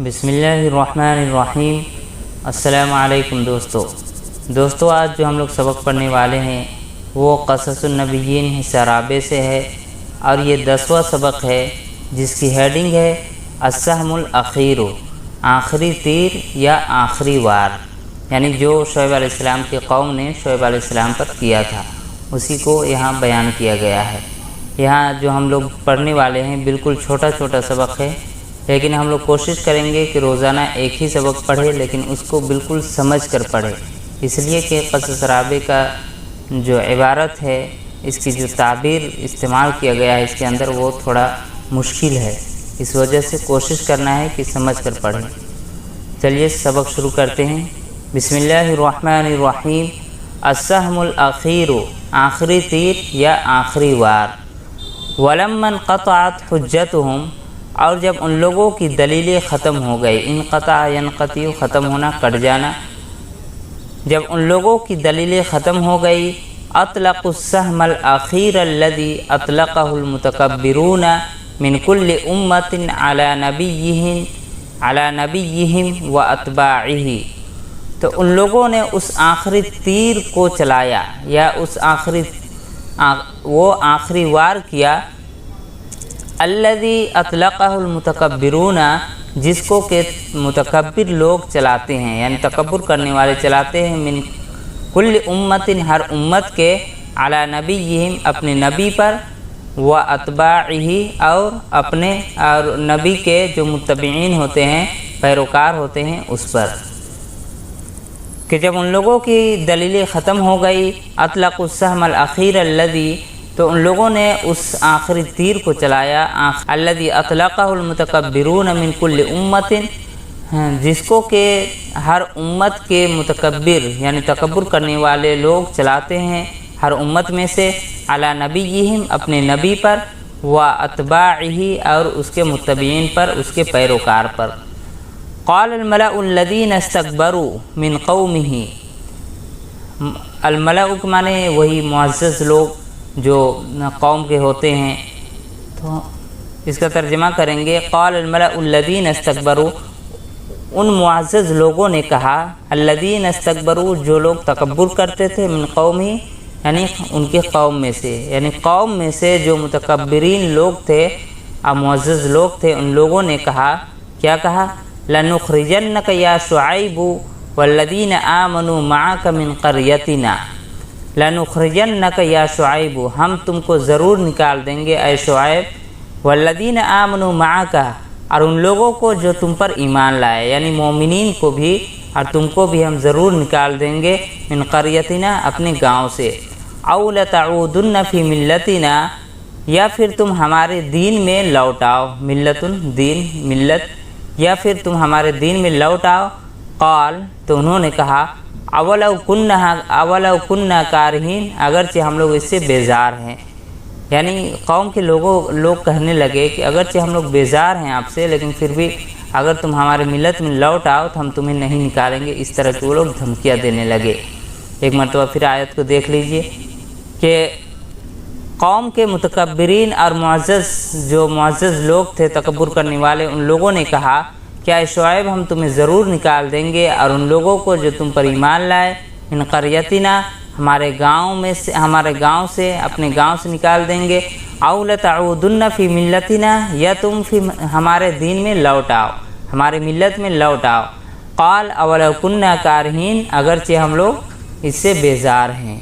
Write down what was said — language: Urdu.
بسم اللہ الرحمن الرحیم۔ السلام علیکم دوستو، آج جو ہم لوگ سبق پڑھنے والے ہیں وہ قصص النبیین حصہ رابع سے ہے، اور یہ 10واں سبق ہے جس کی ہیڈنگ ہے السہم الاخیر، آخری تیر یا آخری وار، یعنی جو شعیب علیہ السلام کی قوم نے شعیب علیہ السلام پر کیا تھا اسی کو یہاں بیان کیا گیا ہے۔ یہاں جو ہم لوگ پڑھنے والے ہیں بالکل چھوٹا سبق ہے، لیکن ہم لوگ کوشش کریں گے کہ روزانہ ایک ہی سبق پڑھے، لیکن اس کو بالکل سمجھ کر پڑھے، اس لیے کہ قصص رابع کا جو عبارت ہے، اس کی جو تعبیر استعمال کیا گیا ہے اس کے اندر وہ تھوڑا مشکل ہے، اس وجہ سے کوشش کرنا ہے کہ سمجھ کر پڑھیں۔ چلیے سبق شروع کرتے ہیں۔ بسم اللہ الرحمن الرحیم۔ السہم الاخیر، آخری تیر یا آخری وار۔ ولما انقطعت حجتهم، اور جب ان لوگوں کی دلیلیں ختم ہو گئی، انقطع ینقطع ختم ہونا، کٹ جانا، جب ان لوگوں کی دلیلیں ختم ہو گئی، اطلقوا السہم الاخیر الذی اطلقہ المتکبرون من کل امت علی نبیہم و اتباعہ، تو ان لوگوں نے اس آخری تیر کو چلایا یا اس وہ آخری وار کیا، الذی اطلقہ المتکبرون، جس کو کہ متکبر لوگ چلاتے ہیں، یعنی تکبر کرنے والے چلاتے ہیں، من کل امت، ہر امت کے، علی نبیہم، اپنے نبی پر، و اتباعہ، اور نبی کے جو متبعین ہوتے ہیں، پیروکار ہوتے ہیں، اس پر، کہ جب ان لوگوں کی دلیلیں ختم ہو گئی، اطلقوا السہم الاخیر الذی، تو ان لوگوں نے اس آخری تیر کو چلایا، الذی اطلقہ المتکبرون من کل امت، جس کو کہ ہر امت کے متکبر یعنی تکبر کرنے والے لوگ چلاتے ہیں، ہر امت میں سے، علی نبیہم، اپنے نبی پر، و اتباعہ، اور اس کے متبعین پر، اس کے پیروکار پر۔ قال الملأ الذین استکبروا من قومہ، الملأ کے معنی وہی معزز لوگ جو قوم کے ہوتے ہیں، تو اس کا ترجمہ کریں گے، قال الملأ الذین استکبروا، ان معزز لوگوں نے کہا، الذین استکبروا، جو لوگ تکبر کرتے تھے، من قومی، یعنی ان کے قوم میں سے، یعنی قوم میں سے جو متکبرین لوگ تھے اور معزز لوگ تھے، ان لوگوں نے کہا، کیا کہا، لنخرجنک یا شعیب والذین آمنوا معک من قریتنا، لنخرجنک یا شعیب، ہم تم کو ضرور نکال دیں گے اے شعیب، والذین آمنوا معک، اور ان لوگوں کو جو تم پر ایمان لائے، یعنی مومنین کو بھی اور تم کو بھی ہم ضرور نکال دیں گے، من قریتنا، اپنے گاؤں سے، او لتعودن فی ملتنا، یا پھر تم ہمارے دین میں لوٹ آؤ، دین، ملت، یا پھر تم ہمارے دین میں لوٹ آؤ۔ قال، تو انہوں نے کہا، اولو کننا کارہین، اگرچہ ہم لوگ اس سے بیزار ہیں، یعنی قوم کے لوگ کہنے لگے کہ اگرچہ ہم لوگ بیزار ہیں آپ سے، لیکن پھر بھی اگر تم ہمارے ملت میں لوٹ آؤ تو ہم تمہیں نہیں نکالیں گے، اس طرح کے وہ لوگ دھمکیاں دینے لگے۔ ایک مرتبہ پھر آیت کو دیکھ لیجئے کہ قوم کے متکبرین اور جو معزز لوگ تھے تکبر کرنے والے، ان لوگوں نے کہا، کیا اے شعیب، ہم تمہیں ضرور نکال دیں گے، اور ان لوگوں کو جو تم پر ایمان لائے، من قریتنا، ہمارے گاؤں سے، اپنے گاؤں سے نکال دیں گے، او لتعودن فی ملتنا، یا تم ہمارے دین میں لوٹ آؤ، ہمارے ملت میں لوٹ آؤ۔ قال اولو کننا کارہین، اگرچہ ہم لوگ اس سے بیزار ہیں۔